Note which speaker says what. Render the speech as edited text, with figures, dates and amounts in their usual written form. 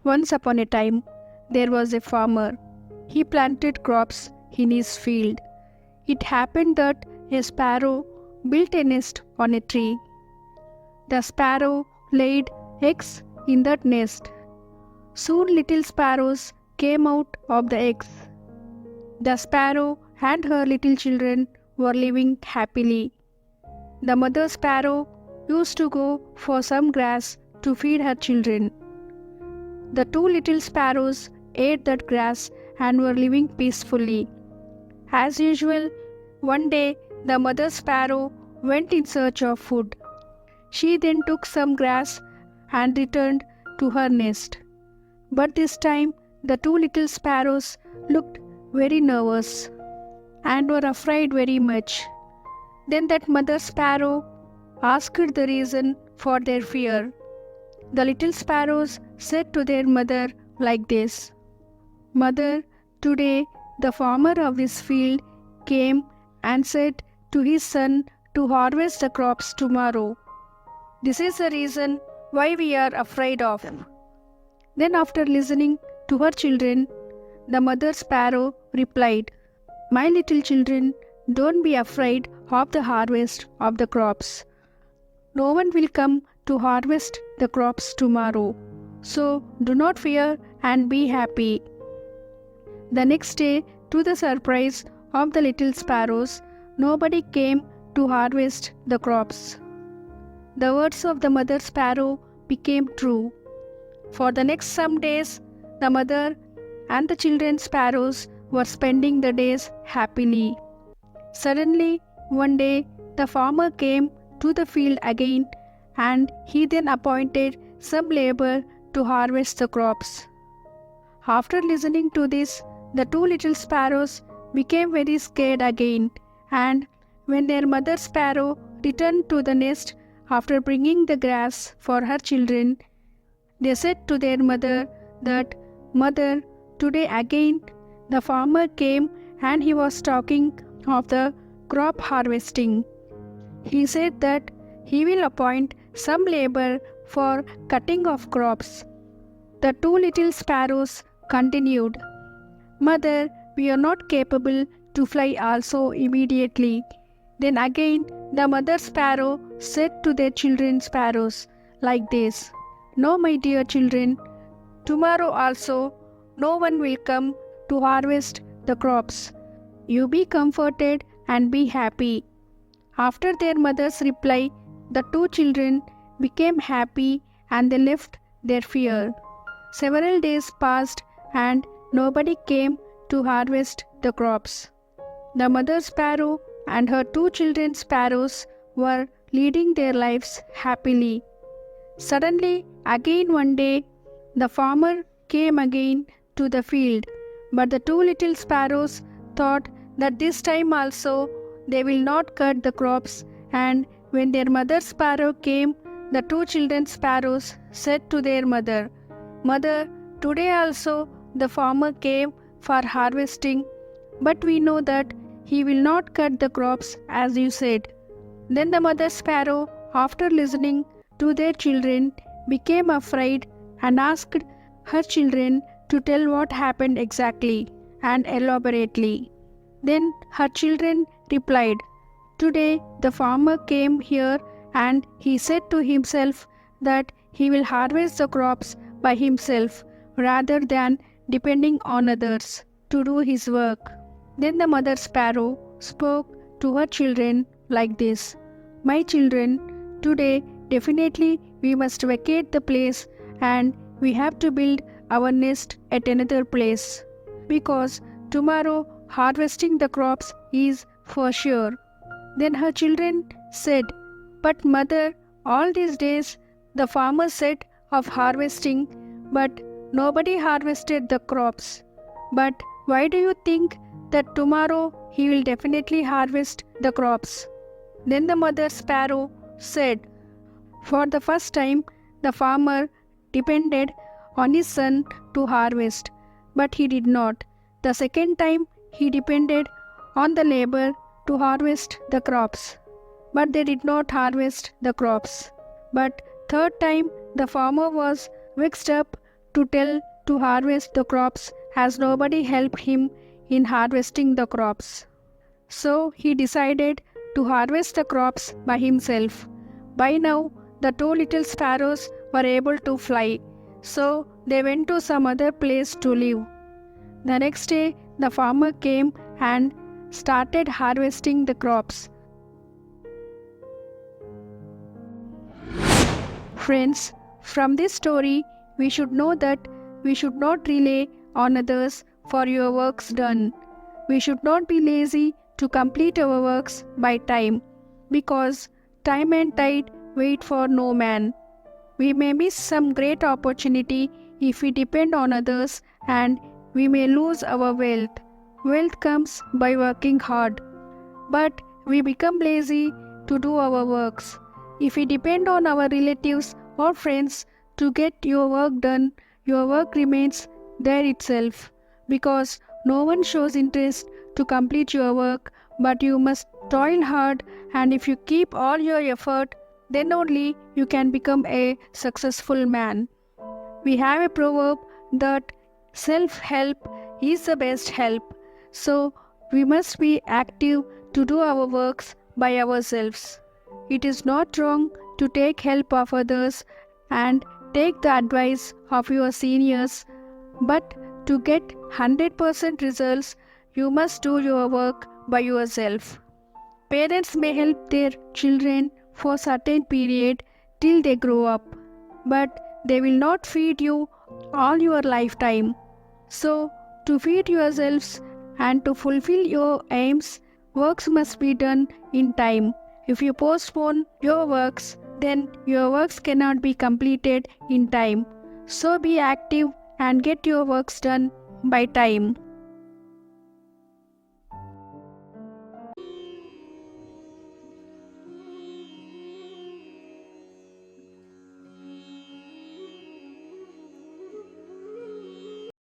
Speaker 1: Once upon a time, there was a farmer. He planted crops in his field. It happened that a sparrow built a nest on a tree. The sparrow laid eggs in that nest. Soon little sparrows came out of the eggs. The sparrow and her little children were living happily. The mother sparrow used to go for some grass to feed her children. The two little sparrows ate that grass and were living peacefully. As usual, one day the mother sparrow went in search of food. She then took some grass and returned to her nest. But this time the two little sparrows looked very nervous and were afraid very much. Then that mother sparrow asked the reason for their fear. The little sparrows said to their mother like this: "Mother, today the farmer of this field came and said to his son to harvest the crops tomorrow. This is the reason why we are afraid of him." Then after listening to her children, the mother sparrow replied, "My little children, don't be afraid of the harvest of the crops. No one will come to harvest the crops tomorrow. So do not fear and be happy." The next day, to the surprise of the little sparrows, nobody came to harvest the crops. The words of the mother sparrow became true. For the next some days, the mother and the children sparrows were spending the days happily. Suddenly, one day, the farmer came to the field again, and he then appointed some labor to harvest the crops. After listening to this, the two little sparrows became very scared again, and when their mother sparrow returned to the nest after bringing the grass for her children, they said to their mother that, "Mother, today again the farmer came and he was talking of the crop harvesting. He said that he will appoint some labor for cutting of crops." The two little sparrows continued, "Mother, we are not capable to fly also immediately." Then again the mother sparrow said to their children sparrows like this: "No, my dear children, tomorrow also no one will come to harvest the crops. You be comforted and be happy." After their mother's reply, the two children became happy and they left their fear. Several days passed and nobody came to harvest the crops. The mother sparrow and her two children sparrows were leading their lives happily. Suddenly, again one day, the farmer came again to the field, but the two little sparrows thought that this time also they will not cut the crops, and when their mother sparrow came, the two children sparrows said to their mother, "Mother, today also the farmer came for harvesting, but we know that he will not cut the crops as you said." Then the mother sparrow, after listening to their children, became afraid and asked her children to tell what happened exactly and elaborately. Then her children replied, "Today the farmer came here and he said to himself that he will harvest the crops by himself rather than depending on others to do his work." Then the mother sparrow spoke to her children like this: "My children, today definitely we must vacate the place and we have to build our nest at another place, because tomorrow harvesting the crops is for sure." Then her children said, "But mother, all these days the farmer said of harvesting, but nobody harvested the crops. But why do you think that tomorrow he will definitely harvest the crops?" Then the mother sparrow said, "For the first time the farmer depended on his son to harvest, but he did not. The second time he depended on the labor to harvest the crops, but they did not harvest the crops. But third time the farmer was vexed up to tell to harvest the crops as nobody helped him in harvesting the crops. So he decided to harvest the crops by himself. By now, the two little sparrows were able to fly, so they went to some other place to live. The next day, the farmer came and started harvesting the crops. Friends, from this story, we should know that we should not rely on others for your works done. We should not be lazy to complete our works by time, because time and tide wait for no man. We may miss some great opportunity if we depend on others, and we may lose our wealth. Wealth comes by working hard, but we become lazy to do our works. If we depend on our relatives or friends to get your work done, your work remains there itself, because no one shows interest to complete your work, but you must toil hard, and if you keep all your effort, then only you can become a successful man. We have a proverb that self-help is the best help, so we must be active to do our works by ourselves. It is not wrong to take help of others and take the advice of your seniors, but to get 100% results, you must do your work by yourself. Parents may help their children for a certain period till they grow up, but they will not feed you all your lifetime. So, to feed yourselves and to fulfill your aims, works must be done in time. If you postpone your works, then your works cannot be completed in time. So be active and get your works done by time.